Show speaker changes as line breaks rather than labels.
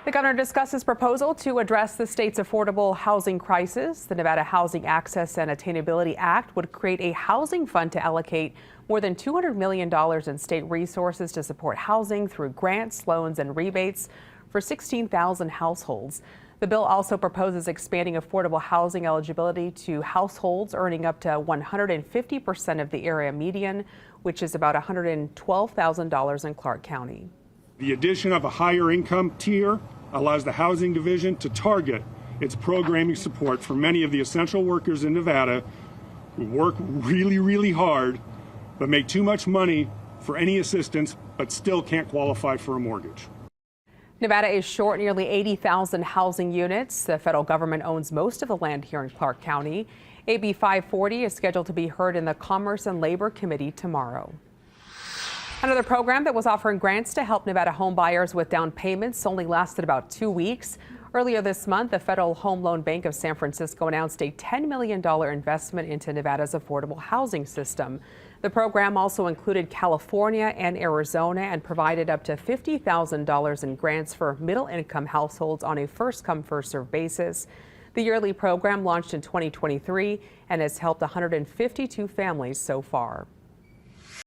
The governor discussed his proposal to address the state's affordable housing crisis. The Nevada Housing Access and Attainability Act would create a housing fund to allocate more than $200 million in state resources to support housing through grants, loans, and rebates for 16,000 households. The bill also proposes expanding affordable housing eligibility to households earning up to 150% of the area median, which is about $112,000 in Clark County.
The addition of a higher income tier allows the Housing Division to target its programming support for many of the essential workers in Nevada who work really, really hard but make too much money for any assistance but still can't qualify for a mortgage.
Nevada is short nearly 80,000 housing units. The federal government owns most of the land here in Clark County. AB 540 is scheduled to be heard in the Commerce and Labor Committee tomorrow. Another program that was offering grants to help Nevada home buyers with down payments only lasted about 2 weeks. Earlier this month, the Federal Home Loan Bank of San Francisco announced a $10 million investment into Nevada's affordable housing system. The program also included California and Arizona and provided up to $50,000 in grants for middle-income households on a first-come, first-served basis. The yearly program launched in 2023 and has helped 152 families so far.